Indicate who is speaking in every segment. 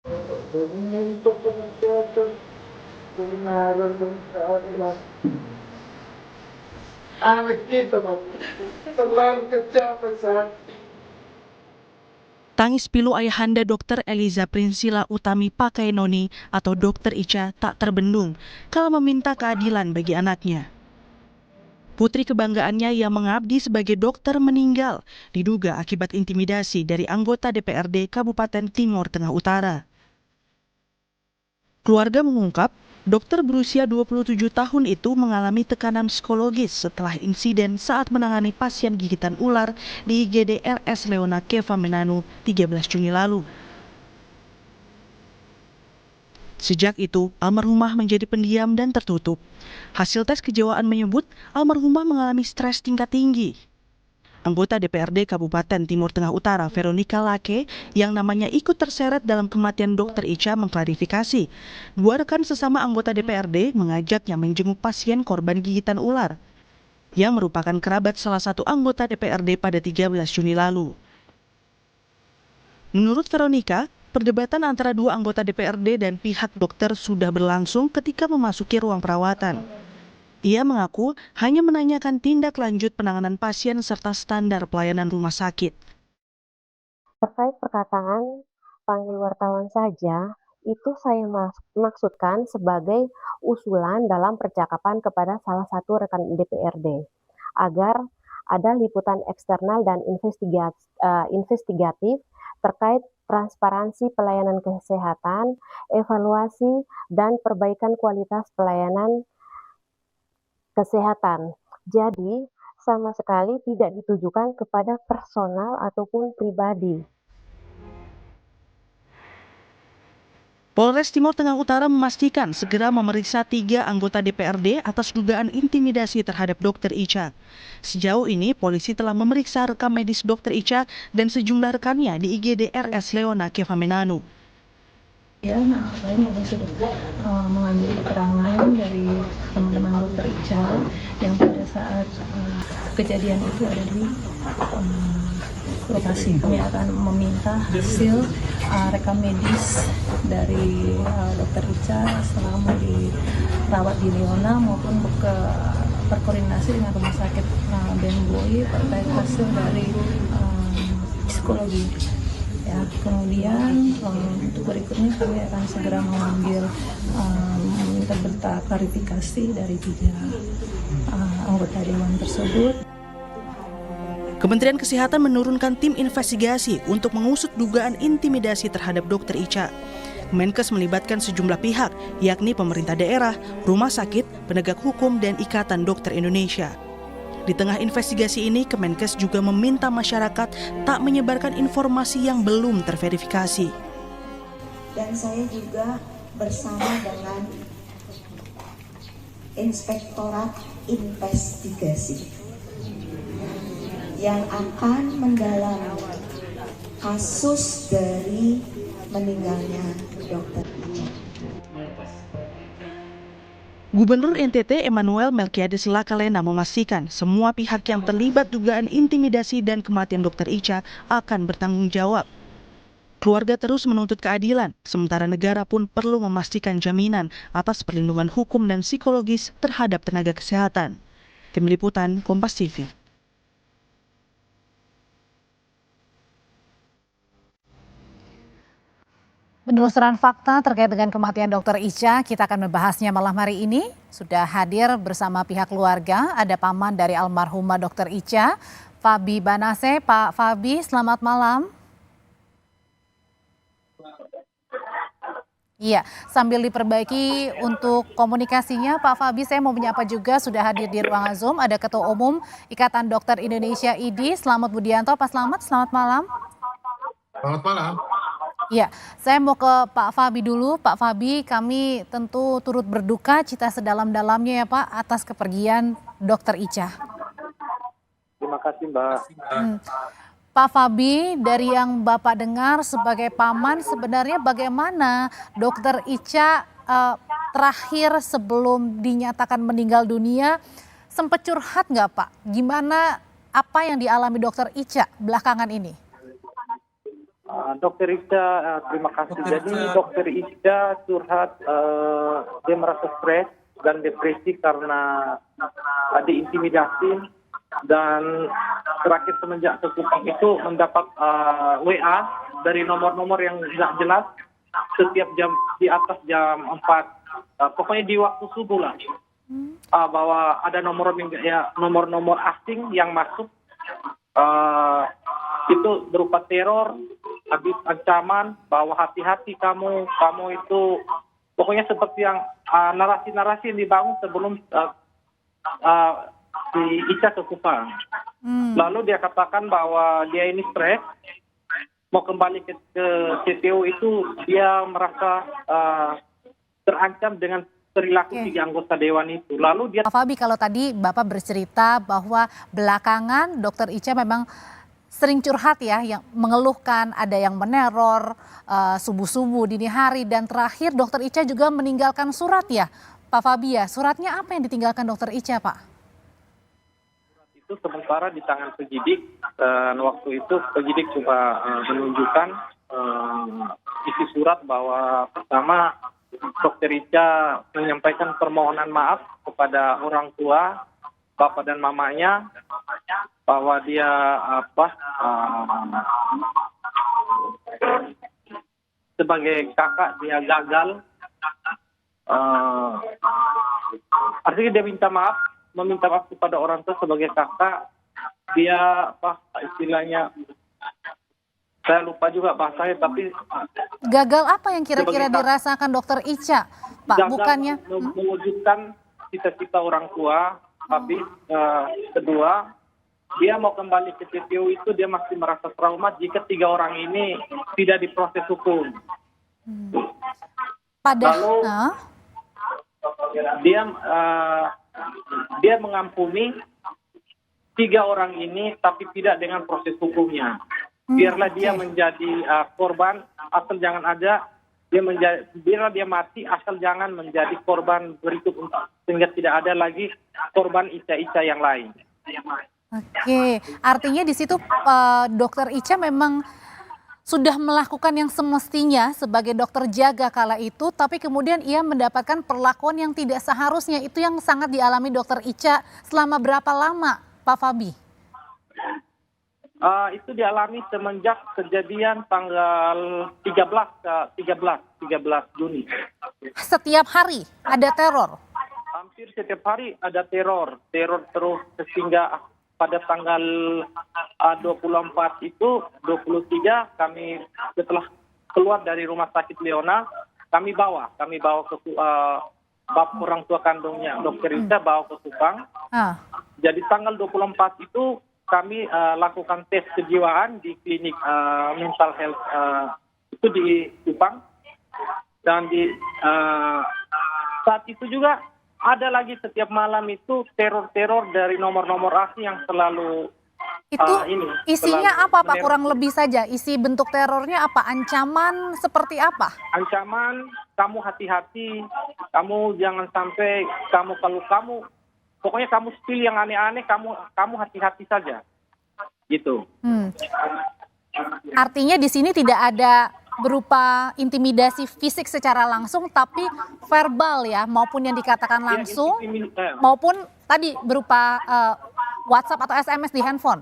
Speaker 1: Untuk pengacara kebenaran dan keadilan anak kita terlalu kejam saat
Speaker 2: Tangis pilu ayahanda Dr. Eliza Prinsila Utami Pakainoni atau Dr. Ica tak terbendung kala meminta keadilan bagi anaknya. Putri kebanggaannya yang mengabdi sebagai dokter meninggal diduga akibat intimidasi dari anggota DPRD Kabupaten Timur Tengah Utara. Keluarga mengungkap, dokter berusia 27 tahun itu mengalami tekanan psikologis setelah insiden saat menangani pasien gigitan ular di IGD RS Leona Keva Menanu 13 Juni lalu. Sejak itu, almarhumah menjadi pendiam dan tertutup. Hasil tes kejiwaan menyebut almarhumah mengalami stres tingkat tinggi. Anggota DPRD Kabupaten Timur Tengah Utara Veronica Lake yang namanya ikut terseret dalam kematian Dr. Ica mengklarifikasi. Dua rekan sesama anggota DPRD mengajaknya menjenguk pasien korban gigitan ular yang merupakan kerabat salah satu anggota DPRD pada 13 Juni lalu. Menurut Veronica, perdebatan antara dua anggota DPRD dan pihak dokter sudah berlangsung ketika memasuki ruang perawatan. Ia mengaku hanya menanyakan tindak lanjut penanganan pasien serta standar pelayanan rumah sakit.
Speaker 3: Terkait perkataan panggil wartawan saja, itu saya maksudkan sebagai usulan dalam percakapan kepada salah satu rekan DPRD agar ada liputan eksternal dan investigatif terkait transparansi pelayanan kesehatan, evaluasi, dan perbaikan kualitas pelayanan kesehatan. Jadi, sama sekali tidak ditujukan kepada personal ataupun pribadi.
Speaker 2: Polres Timur Tengah Utara memastikan segera memeriksa 3 anggota DPRD atas dugaan intimidasi terhadap Dr. Ica. Sejauh ini, polisi telah memeriksa rekam medis Dr. Ica dan sejumlah rekannya di IGD RS Leona Keva Menanu.
Speaker 4: Ya, saya juga sudah mengambil keterangan dari teman-teman dokter Ica yang pada saat kejadian itu ada di lokasi. Kami akan meminta hasil rekam medis dari dokter Ica selama dirawat di Leona maupun berkoordinasi dengan rumah sakit Ben Boy terkait hasil dari psikologi. Ya, kemudian untuk berikutnya kami akan segera mengambil meminta berita klarifikasi dari 3 anggota dewan tersebut.
Speaker 2: Kementerian Kesehatan menurunkan tim investigasi untuk mengusut dugaan intimidasi terhadap Dr. Ica. Kemenkes melibatkan sejumlah pihak, yakni pemerintah daerah, rumah sakit, penegak hukum, dan Ikatan Dokter Indonesia. Di tengah investigasi ini, Kemenkes juga meminta masyarakat tak menyebarkan informasi yang belum terverifikasi.
Speaker 5: Dan saya juga bersama dengan Inspektorat Investigasi yang akan mendalami kasus dari meninggalnya Dr. Ica.
Speaker 2: Gubernur NTT Emmanuel Melkiades Lakalena memastikan semua pihak yang terlibat dugaan intimidasi dan kematian Dr. Ica akan bertanggung jawab. Keluarga terus menuntut keadilan, sementara negara pun perlu memastikan jaminan atas perlindungan hukum dan psikologis terhadap tenaga kesehatan. Tim Liputan Kompas TV.
Speaker 6: Penelusuran fakta terkait dengan kematian Dr. Ica, kita akan membahasnya malam hari ini. Sudah hadir bersama pihak keluarga, ada paman dari almarhumah Dr. Ica, Fabi Banase. Pak Fabi, selamat malam. Iya, sambil diperbaiki untuk komunikasinya, Pak Fabi, saya mau menyapa juga sudah hadir di ruangan Zoom, ada Ketua Umum Ikatan Dokter Indonesia IDI, Slamet Budianto. Pak Slamet, selamat malam.
Speaker 7: Selamat malam.
Speaker 6: Ya, saya mau ke Pak Fabi dulu. Pak Fabi, kami tentu turut berduka cita sedalam-dalamnya ya Pak atas kepergian Dr. Ica.
Speaker 1: terima kasih Mbak.
Speaker 6: Pak Fabi, dari yang Bapak dengar sebagai paman, sebenarnya bagaimana Dr. Ica terakhir sebelum dinyatakan meninggal dunia, sempat curhat nggak Pak? Gimana apa yang dialami Dr. Ica belakangan ini?
Speaker 1: Dokter Ica, terima kasih. Jadi Dokter Ica curhat dia merasa stres dan depresi karena diintimidasi, dan terakhir semenjak ke Kupang itu mendapat WA dari nomor-nomor yang tidak jelas setiap jam di atas jam 4, pokoknya di waktu subuh lah, bahwa ada nomor-nomor asing yang masuk, itu berupa teror, habis ancaman bahwa hati-hati kamu itu, pokoknya seperti yang narasi-narasi yang dibangun sebelum di Ica ke Kupang. Lalu dia katakan bahwa dia ini stres, mau kembali ke CTO itu dia merasa terancam dengan perilaku tiga anggota dewan itu. Lalu dia
Speaker 6: Pak Fabi, kalau tadi Bapak bercerita bahwa belakangan Dokter Ica memang sering curhat ya, yang mengeluhkan ada yang meneror subuh-subuh dini hari, dan terakhir Dokter Ica juga meninggalkan surat ya Pak Fabi ya. Suratnya apa yang ditinggalkan Dokter Ica, Pak?
Speaker 1: itu sementara di tangan penyidik, dan waktu itu penyidik coba menunjukkan isi surat bahwa pertama Dokter Ica menyampaikan permohonan maaf kepada orang tua, bapak dan mamanya, bahwa dia sebagai kakak dia gagal, artinya dia meminta maaf kepada orang tua sebagai kakak. Dia istilahnya saya lupa juga bahasanya, tapi
Speaker 6: Gagal apa yang kira-kira dirasakan Dokter Ica, Pak?
Speaker 1: gagal
Speaker 6: Bukannya
Speaker 1: mewujudkan cita-cita orang tua. Tapi kedua, dia mau kembali ke CTO itu dia masih merasa trauma jika 3 orang ini tidak diproses hukum. Lalu dia mengampuni 3 orang ini, tapi tidak dengan proses hukumnya. Biarlah dia menjadi korban, asal jangan ada biarlah dia mati, asal jangan menjadi korban berikut, sehingga tidak ada lagi korban Ica-Ica yang lain.
Speaker 6: Oke, artinya di situ Dokter Ica memang sudah melakukan yang semestinya sebagai dokter jaga kala itu, tapi kemudian ia mendapatkan perlakuan yang tidak seharusnya. Itu yang sangat dialami Dokter Ica selama berapa lama, Pak Fabi?
Speaker 1: Itu dialami semenjak kejadian tanggal 13 Juni.
Speaker 6: Setiap hari ada teror?
Speaker 1: Hampir setiap hari ada teror terus, sehingga pada tanggal 24 itu, 23 kami setelah keluar dari rumah sakit Leona, kami bawa ke orang tua kandungnya Dokter Ica, bawa ke Kupang. Jadi tanggal 24 itu kami lakukan tes kejiwaan di klinik mental health itu di Kupang, dan di saat itu juga ada lagi setiap malam itu teror-teror dari nomor-nomor asing yang selalu
Speaker 6: Itu isinya apa Pak, kurang lebih saja isi bentuk terornya apa, ancaman seperti apa?
Speaker 1: Ancaman, kamu hati-hati, kamu jangan sampai kalau pokoknya kamu spill yang aneh-aneh, kamu hati-hati saja, gitu.
Speaker 6: Artinya di sini tidak ada berupa intimidasi fisik secara langsung, tapi verbal ya, maupun yang dikatakan langsung, maupun tadi berupa WhatsApp atau SMS di handphone.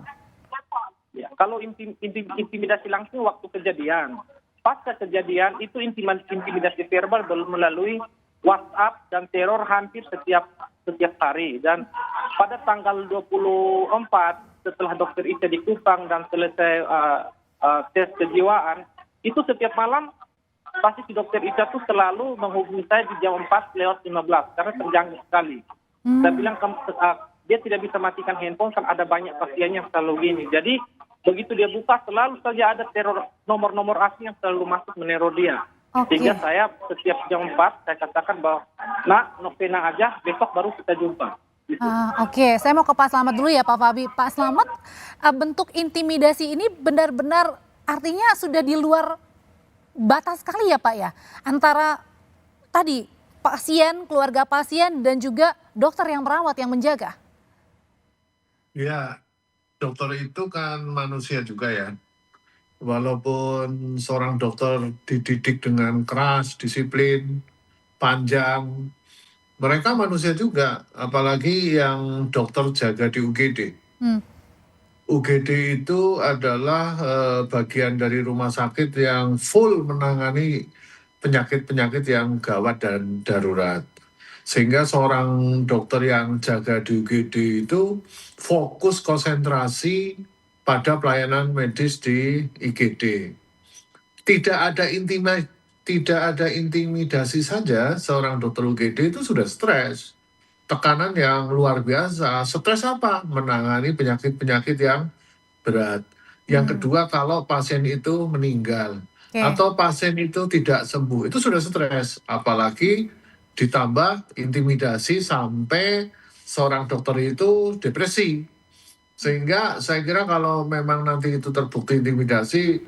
Speaker 1: Ya, kalau intimidasi langsung waktu kejadian, pasca kejadian itu intimidasi verbal melalui WhatsApp dan teror hampir setiap hari. Dan pada tanggal 24 setelah Dokter Ica di Kupang dan selesai tes kejiwaan, itu setiap malam pasti si Dokter Ica tuh selalu menghubungi saya di jam 4:15 karena terganggu sekali. Saya bilang dia tidak bisa matikan handphone kan ada banyak pasien yang selalu gini. Jadi begitu dia buka selalu saja ada teror nomor-nomor asing yang selalu masuk meneror dia. Sehingga saya setiap jam 4 saya katakan bahwa novena aja, besok baru kita jumpa. Gitu.
Speaker 6: Oke, saya mau ke Pak Slamet dulu ya Pak Fabi. Pak Slamet, bentuk intimidasi ini benar-benar artinya sudah di luar batas sekali ya Pak ya, antara tadi pasien, keluarga pasien, dan juga dokter yang merawat, yang menjaga.
Speaker 7: Ya, dokter itu kan manusia juga ya. walaupun seorang dokter dididik dengan keras, disiplin, panjang, mereka manusia juga, apalagi yang dokter jaga di UGD.
Speaker 6: Hmm.
Speaker 7: UGD itu adalah bagian dari rumah sakit yang full menangani penyakit-penyakit yang gawat dan darurat. Sehingga seorang dokter yang jaga di UGD itu fokus konsentrasi pada pelayanan medis di IGD. Tidak ada intimidasi saja, seorang dokter UGD itu sudah stres. Tekanan yang luar biasa. Stres apa? Menangani penyakit-penyakit yang berat. Yang kedua, kalau pasien itu meninggal atau pasien itu tidak sembuh, itu sudah stres. Apalagi ditambah intimidasi sampai seorang dokter itu depresi. Sehingga saya kira kalau memang nanti itu terbukti intimidasi,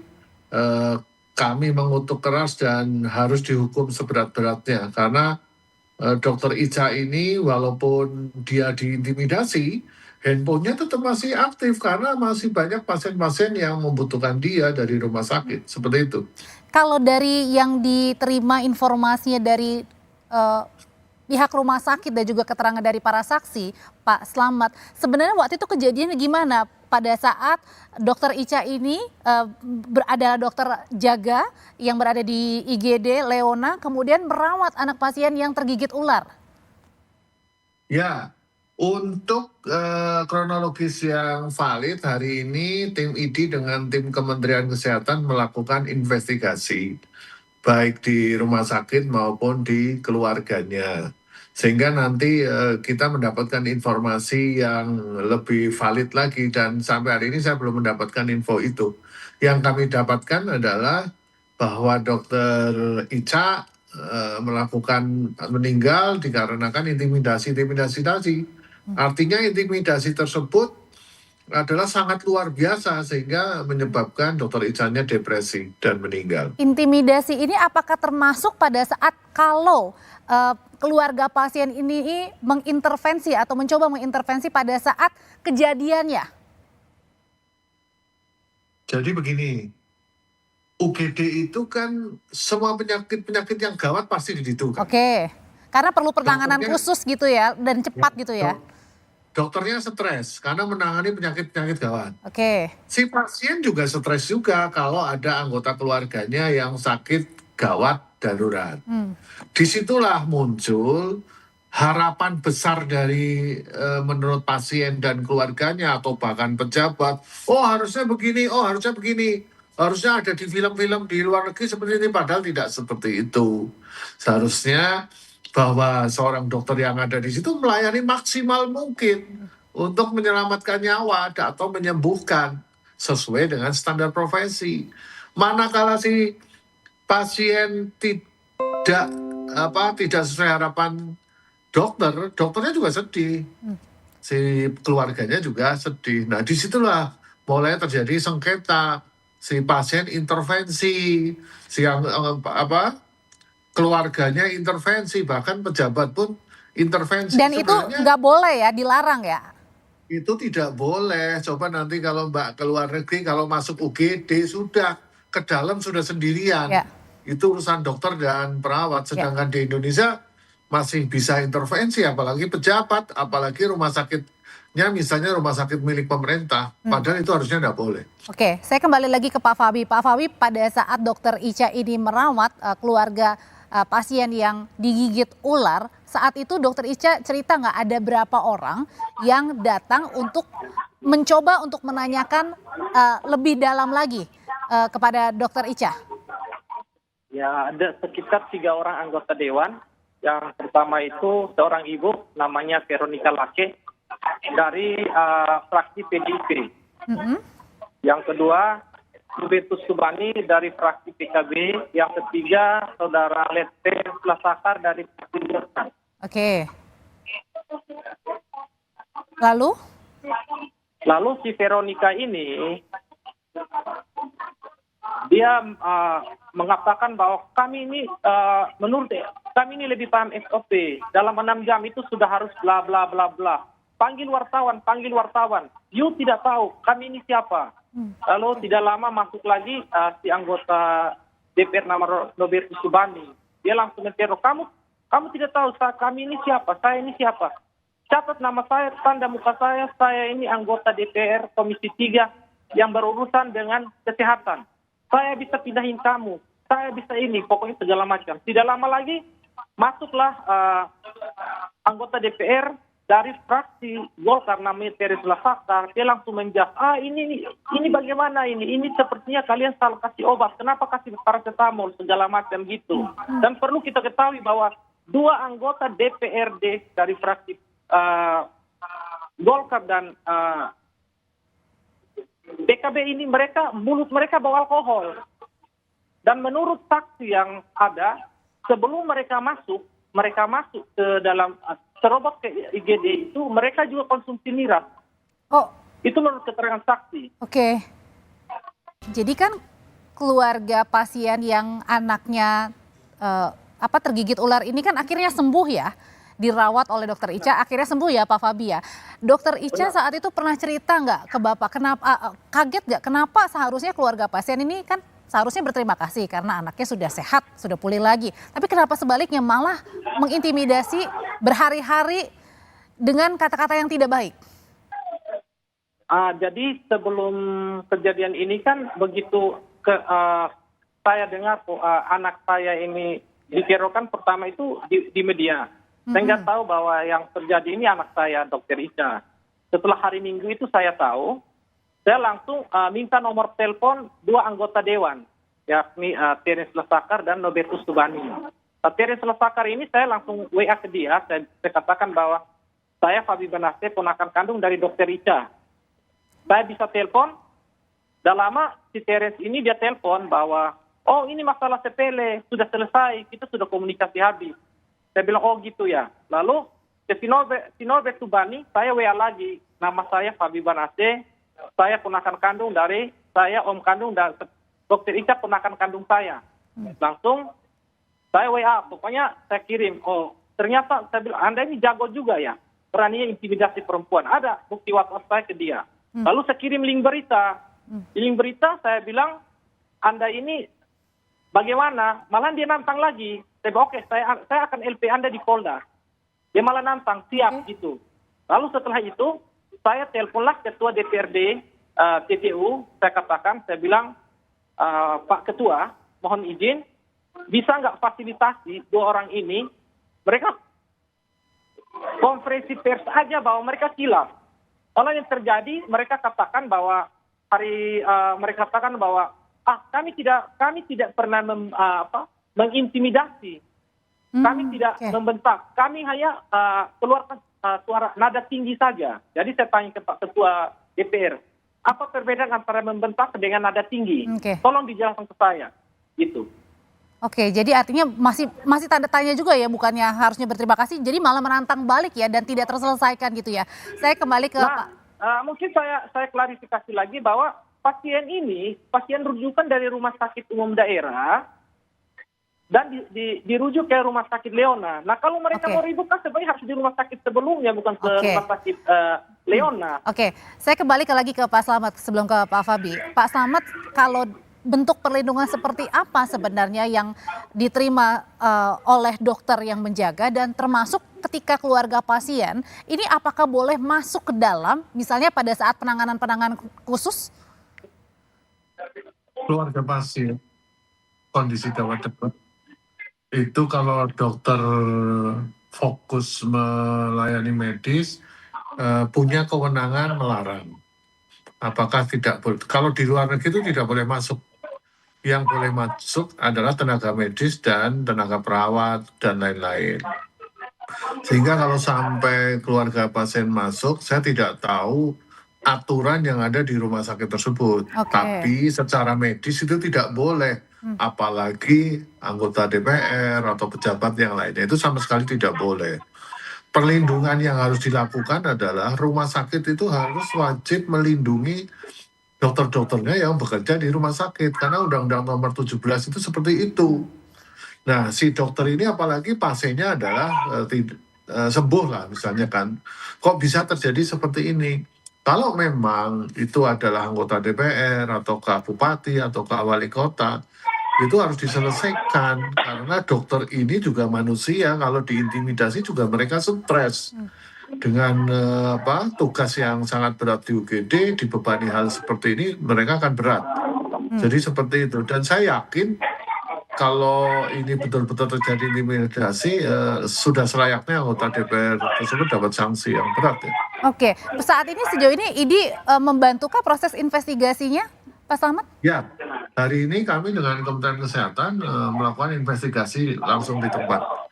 Speaker 7: kami mengutuk keras dan harus dihukum seberat-beratnya. Karena Dokter Ica ini walaupun dia diintimidasi, handphonenya tetap masih aktif karena masih banyak pasien-pasien yang membutuhkan dia dari rumah sakit, seperti itu.
Speaker 6: Kalau dari yang diterima informasinya dari pihak rumah sakit dan juga keterangan dari para saksi, Pak Slamet, sebenarnya waktu itu kejadiannya gimana pada saat Dokter Ica ini adalah dokter jaga yang berada di IGD Leona, kemudian merawat anak pasien yang tergigit ular?
Speaker 7: Ya, untuk kronologis yang valid hari ini tim ID dengan tim Kementerian Kesehatan melakukan investigasi baik di rumah sakit maupun di keluarganya. Sehingga nanti kita mendapatkan informasi yang lebih valid lagi dan sampai hari ini saya belum mendapatkan info itu. Yang kami dapatkan adalah bahwa Dokter Ica melakukan meninggal dikarenakan intimidasi tadi. Artinya intimidasi tersebut adalah sangat luar biasa sehingga menyebabkan Dokter Icanya depresi dan meninggal.
Speaker 6: Intimidasi ini apakah termasuk pada saat kalau keluarga pasien ini mengintervensi atau mencoba mengintervensi pada saat kejadiannya?
Speaker 7: Jadi begini, UGD itu kan semua penyakit-penyakit yang gawat pasti di situ kan.
Speaker 6: Oke, karena perlu penanganan khusus gitu ya dan cepat gitu ya.
Speaker 7: Dokternya stres karena menangani penyakit-penyakit gawat.
Speaker 6: Oke.
Speaker 7: Si pasien juga stres juga kalau ada anggota keluarganya yang sakit gawat darurat. Disitulah muncul harapan besar dari menurut pasien dan keluarganya atau bahkan pejabat. Oh harusnya begini, oh harusnya begini. Harusnya ada di film-film di luar negeri seperti ini, padahal tidak seperti itu. Seharusnya bahwa seorang dokter yang ada di situ melayani maksimal mungkin untuk menyelamatkan nyawa atau menyembuhkan sesuai dengan standar profesi. Manakala si pasien tidak sesuai harapan dokternya juga sedih, si keluarganya juga sedih. Nah disitulah mulai terjadi sengketa, si pasien intervensi, keluarganya intervensi, bahkan pejabat pun intervensi.
Speaker 6: Dan itu nggak boleh ya, dilarang ya?
Speaker 7: Itu tidak boleh. Coba nanti kalau Mbak keluar negeri, kalau masuk UGD sudah ke dalam sudah sendirian.
Speaker 6: Ya.
Speaker 7: Itu urusan dokter dan perawat. Sedangkan di Indonesia masih bisa intervensi, apalagi pejabat, apalagi rumah sakitnya misalnya rumah sakit milik pemerintah. Padahal itu harusnya tidak boleh.
Speaker 6: Oke, saya kembali lagi ke Pak Fabi. Pak Fabi, pada saat Dokter Ica ini merawat keluarga pasien yang digigit ular, saat itu Dokter Ica cerita nggak ada berapa orang yang datang untuk mencoba untuk menanyakan lebih dalam lagi kepada Dokter Ica?
Speaker 1: Ya, ada sekitar 3 orang anggota dewan. Yang pertama itu seorang ibu namanya Veronica Lake dari fraksi PDIP. Yang kedua Hubertus Subani dari fraksi PKB. Yang ketiga saudara Lete Lasakar dari fraksi Demokrat.
Speaker 6: Oke. Lalu
Speaker 1: si Veronica ini dia mengatakan bahwa kami ini menurut kami ini lebih paham SOP. Dalam 6 jam itu sudah harus bla bla bla bla. Panggil wartawan. You tidak tahu kami ini siapa. Lalu tidak lama masuk lagi si anggota DPR nama Robertus Subandi. Dia langsung menteror, kamu tidak tahu kami ini siapa, saya ini siapa. Catat nama saya, tanda muka saya ini anggota DPR Komisi 3 yang berurusan dengan kesehatan. Saya bisa pindahin kamu, saya bisa ini, pokoknya segala macam. Tidak lama lagi masuklah anggota DPR dari fraksi Golkar namanya Teres Lasakar. Dia langsung menjawab, ini bagaimana ini sepertinya kalian salah kasih obat, kenapa kasih paracetamol segala macam gitu. Dan perlu kita ketahui bahwa 2 anggota DPRD dari fraksi Golkar dan PKB ini mulut mereka bawa alkohol. Dan menurut saksi yang ada, sebelum mereka masuk ke dalam serobot ke IGD itu, mereka juga konsumsi miras.
Speaker 6: Oh,
Speaker 1: itu menurut keterangan saksi.
Speaker 6: Oke. Jadi kan keluarga pasien yang anaknya tergigit ular ini kan akhirnya sembuh ya, dirawat oleh dokter Ica, akhirnya sembuh ya Pak Fabi ya. Dokter Ica saat itu pernah cerita nggak ke Bapak, kenapa kaget nggak, kenapa seharusnya keluarga pasien ini kan seharusnya berterima kasih karena anaknya sudah sehat, sudah pulih lagi. Tapi kenapa sebaliknya malah mengintimidasi berhari-hari dengan kata-kata yang tidak baik?
Speaker 1: Jadi sebelum kejadian ini kan begitu saya dengar anak saya ini diterorkan pertama itu di media. Saya nggak tahu bahwa yang terjadi ini anak saya, Dokter Ica. Setelah hari Minggu itu saya tahu, saya langsung minta nomor telepon 2 anggota dewan, yakni Teres Lasakar dan Robertus Subandi. Teres Lasakar ini saya langsung WA ke dia, saya katakan bahwa saya Fabi Banaste, ponakan kandung dari Dokter Ica. Saya bisa telepon, dah lama si Teres ini dia telepon bahwa, oh ini masalah sepele, sudah selesai, kita sudah komunikasi habis. Saya bilang, oh gitu ya. Lalu ke Sinobet Subani, saya WA lagi, nama saya Fabi Banaste, saya ponakan kandung dari, saya om kandung dan Dokter Ica ponakan kandung saya. Langsung saya WA, pokoknya saya kirim, oh ternyata saya bilang, Anda ini jago juga ya, beraninya intimidasi perempuan. Ada bukti WhatsApp saya ke dia. Lalu saya kirim link berita. Di link berita saya bilang, Anda ini bagaimana? Malah dia nantang lagi. Saya bilang, oke, saya akan LP Anda di Polda. Dia malah nantang, siap gitu. Lalu setelah itu, saya teleponlah Ketua DPRD TTU, saya katakan, saya bilang, Pak Ketua, mohon izin, bisa nggak fasilitasi 2 orang ini, mereka konferensi pers aja bahwa mereka kilaf. Kalau yang terjadi, mereka katakan bahwa mereka katakan bahwa kami tidak pernah mengintimidasi, kami tidak membentak, kami hanya keluarkan suara nada tinggi saja. Jadi saya tanya ke Pak Ketua DPR, apa perbedaan antara membentak dengan nada tinggi? Tolong dijelaskan ke saya, gitu.
Speaker 6: Oke, jadi artinya masih tanda tanya juga ya, bukannya harusnya berterima kasih, jadi malah menantang balik ya dan tidak terselesaikan gitu ya. Saya kembali ke Pak.
Speaker 1: Mungkin saya klarifikasi lagi bahwa pasien ini pasien rujukan dari rumah sakit umum daerah dan dirujuk ke rumah sakit Leona. Nah kalau mereka mau ribut kan sebenarnya harus di rumah sakit sebelumnya, bukan ke rumah sakit Leona.
Speaker 6: Oke, saya kembali lagi ke Pak Slamet sebelum ke Pak Fabi. Pak Slamet, kalau bentuk perlindungan seperti apa sebenarnya yang diterima oleh dokter yang menjaga, dan termasuk ketika keluarga pasien ini apakah boleh masuk ke dalam, misalnya pada saat penanganan khusus?
Speaker 7: Keluarga pasien kondisi gawat darurat itu kalau dokter fokus melayani medis punya kewenangan melarang. Apakah tidak boleh? Kalau di luar negeri itu tidak boleh masuk. Yang boleh masuk adalah tenaga medis dan tenaga perawat dan lain-lain. Sehingga kalau sampai keluarga pasien masuk, saya tidak tahu aturan yang ada di rumah sakit tersebut. Tapi secara medis itu tidak boleh. Apalagi anggota DPR atau pejabat yang lainnya, itu sama sekali tidak boleh. Perlindungan yang harus dilakukan adalah rumah sakit itu harus wajib melindungi dokter-dokternya yang bekerja di rumah sakit. Karena Undang-Undang Nomor 17 itu seperti itu. Nah, si dokter ini apalagi pasiennya adalah sembuh lah misalnya kan. Kok bisa terjadi seperti ini? Kalau memang itu adalah anggota DPR ataukah bupati ataukah wali kota, itu harus diselesaikan karena dokter ini juga manusia. Kalau diintimidasi juga mereka stres dengan tugas yang sangat berat di UGD, dibebani hal seperti ini mereka akan berat. Jadi seperti itu, dan saya yakin kalau ini betul-betul terjadi intimidasi, sudah selayaknya anggota DPR tersebut dapat sanksi yang berat ya.
Speaker 6: Oke, saat ini sejauh ini ID membantukah proses investigasinya, Pak Slamet?
Speaker 7: Ya, hari ini kami dengan Kementerian Kesehatan melakukan investigasi langsung di tempat.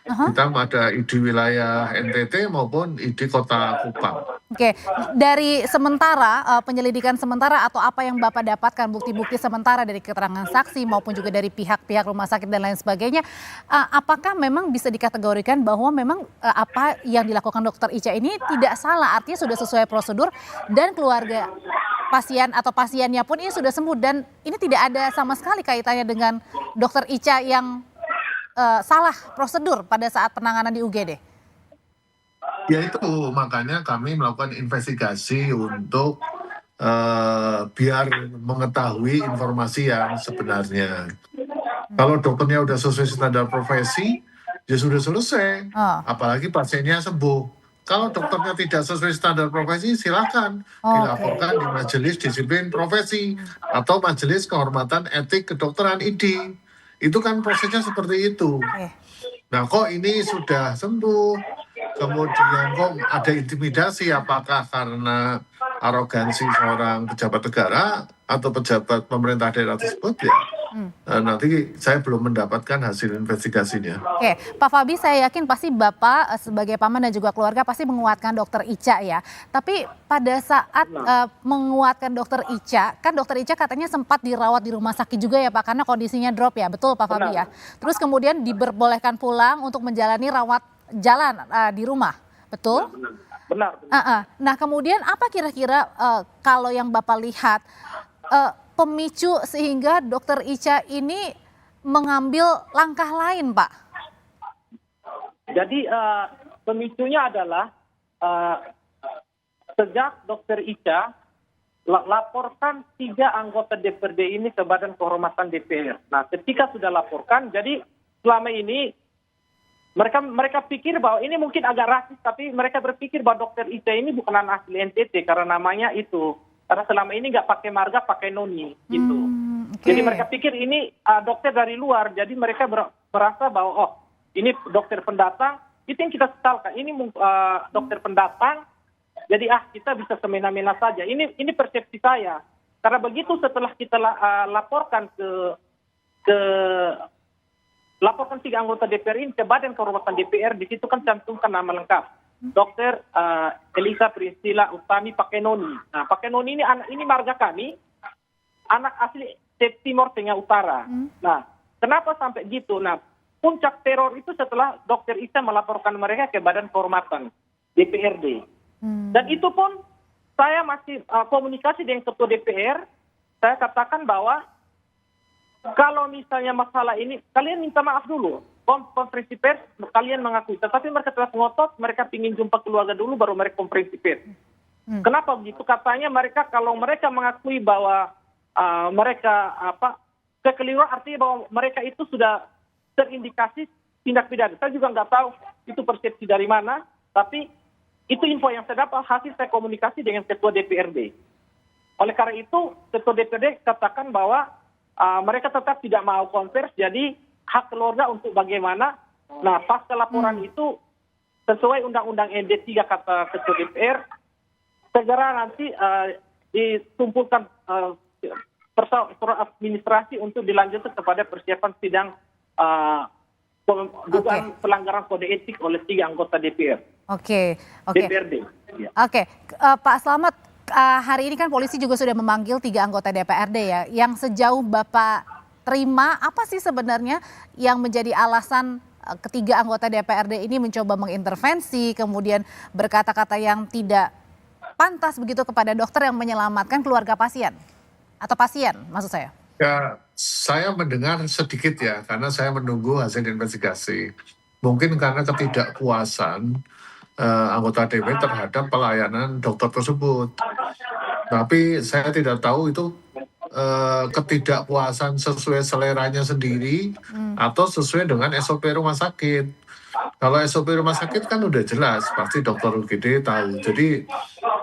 Speaker 7: Kita ada ID wilayah NTT maupun ID Kota Kupang.
Speaker 6: Oke, dari sementara penyelidikan sementara atau apa yang Bapak dapatkan bukti-bukti sementara dari keterangan saksi maupun juga dari pihak-pihak rumah sakit dan lain sebagainya, apakah memang bisa dikategorikan bahwa memang apa yang dilakukan Dokter Ica ini tidak salah, artinya sudah sesuai prosedur dan keluarga pasien atau pasiennya pun ini sudah sembuh dan ini tidak ada sama sekali kaitannya dengan Dokter Ica yang salah prosedur pada saat penanganan di UGD?
Speaker 7: Ya itu makanya kami melakukan investigasi untuk biar mengetahui informasi yang sebenarnya. Kalau dokternya udah sesuai standar profesi, ya sudah selesai. Apalagi pasiennya sembuh. Kalau dokternya tidak sesuai standar profesi, silakan dilaporkan di Majelis Disiplin Profesi atau Majelis Kehormatan Etik Kedokteran ID. Itu kan prosesnya seperti itu. Nah kok ini sudah sembuh, kemudian kok ada intimidasi, apakah karena arogansi seorang pejabat negara atau pejabat pemerintah daerah tersebut ya? Nanti saya belum mendapatkan hasil investigasinya.
Speaker 6: Oke, Pak Fabi, saya yakin pasti Bapak sebagai paman dan juga keluarga pasti menguatkan Dokter Ica ya. Tapi pada saat menguatkan Dokter Ica, kan Dokter Ica katanya sempat dirawat di rumah sakit juga ya Pak, karena kondisinya drop ya, betul Pak Fabi ya. Terus kemudian diperbolehkan pulang untuk menjalani rawat jalan di rumah, betul?
Speaker 1: Benar.
Speaker 6: Nah kemudian apa kira-kira kalau yang Bapak lihat pemicu sehingga Dokter Ica ini mengambil langkah lain, Pak?
Speaker 1: Jadi pemicunya adalah sejak Dokter Ica laporkan 3 anggota DPRD ini ke Badan Kehormatan DPR. Nah, ketika sudah laporkan, jadi selama ini mereka pikir bahwa ini mungkin agak rasis, tapi mereka berpikir bahwa Dokter Ica ini bukan anak asli NTT karena namanya itu. Karena selama ini nggak pakai marga, pakai noni gitu. Jadi mereka pikir ini dokter dari luar, jadi mereka merasa bahwa ini dokter pendatang, itu yang kita sesalkan. Ini dokter pendatang, jadi kita bisa semena-mena saja. Ini persepsi saya. Karena begitu setelah kita laporkan laporkan 3 anggota DPR ini ke Badan Kehormatan DPR, di situ kan cantumkan nama lengkap. Dokter Elisa Priscilla Utami Pakenoni. Nah, Pakenoni ini marga kami, anak asli Timor Tengah Utara. Nah, kenapa sampai gitu? Nah, puncak teror itu setelah Dokter Ica melaporkan mereka ke Badan Kehormatan DPRD. Dan itu pun saya masih komunikasi dengan Ketua DPR. Saya katakan bahwa kalau misalnya masalah ini, kalian minta maaf dulu. Konferensi pers, kalian mengakui. Tetapi mereka telah ngotot, mereka ingin jumpa keluarga dulu, baru mereka konferensi pers. Kenapa begitu? Katanya mereka, kalau mereka mengakui bahwa mereka kekeliruan, artinya bahwa mereka itu sudah terindikasi tindak pidana. Saya juga nggak tahu itu persepsi dari mana, tapi itu info yang saya dapat hasil saya komunikasi dengan Ketua DPRD. Oleh karena itu, Ketua DPRD katakan bahwa mereka tetap tidak mau konversi, jadi hak keluarga untuk bagaimana. Nah, pasca laporan itu sesuai Undang-Undang ND 3 kata Ketua DPR, segera nanti ditumpulkan persoalan administrasi untuk dilanjutkan kepada persiapan sidang dugaan pelanggaran kode etik oleh 3 anggota DPR. DPRD.
Speaker 6: Oke, Pak Slamet, hari ini kan polisi juga sudah memanggil 3 anggota DPRD ya. Yang sejauh Bapak terima, apa sih sebenarnya yang menjadi alasan ketiga anggota DPRD ini mencoba mengintervensi, kemudian berkata-kata yang tidak pantas begitu kepada dokter yang menyelamatkan keluarga pasien? Atau pasien maksud saya?
Speaker 7: Ya, saya mendengar sedikit ya, karena saya menunggu hasil investigasi. Mungkin karena ketidakpuasan anggota DPR terhadap pelayanan dokter tersebut. Tapi saya tidak tahu itu ketidakpuasan sesuai seleranya sendiri atau sesuai dengan SOP rumah sakit. Kalau SOP rumah sakit kan udah jelas, pasti dokter UGD tahu. Jadi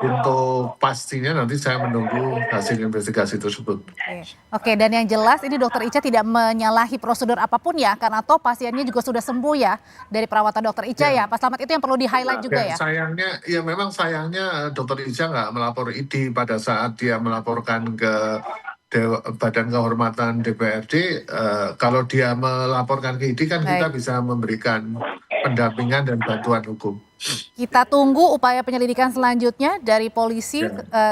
Speaker 7: untuk pastinya nanti saya menunggu hasil investigasi tersebut.
Speaker 6: Oke, dan yang jelas ini Dokter Ica tidak menyalahi prosedur apapun ya, karena toh pasiennya juga sudah sembuh ya dari perawatan Dokter Ica ya. Pak Slamet, itu yang perlu di-highlight juga ya.
Speaker 7: Memang sayangnya Dokter Ica nggak melapor ID pada saat dia melaporkan ke Badan Kehormatan DPRD. Kalau dia melaporkan ke ID kan kita bisa memberikan pendampingan dan bantuan hukum.
Speaker 6: Kita tunggu upaya penyelidikan selanjutnya dari polisi,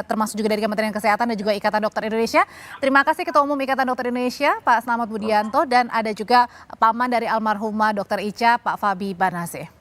Speaker 6: termasuk juga dari Kementerian Kesehatan dan juga Ikatan Dokter Indonesia. Terima kasih Ketua Umum Ikatan Dokter Indonesia, Pak Slamet Budianto, dan ada juga paman dari almarhumah Dokter Ica, Pak Fabi Banase.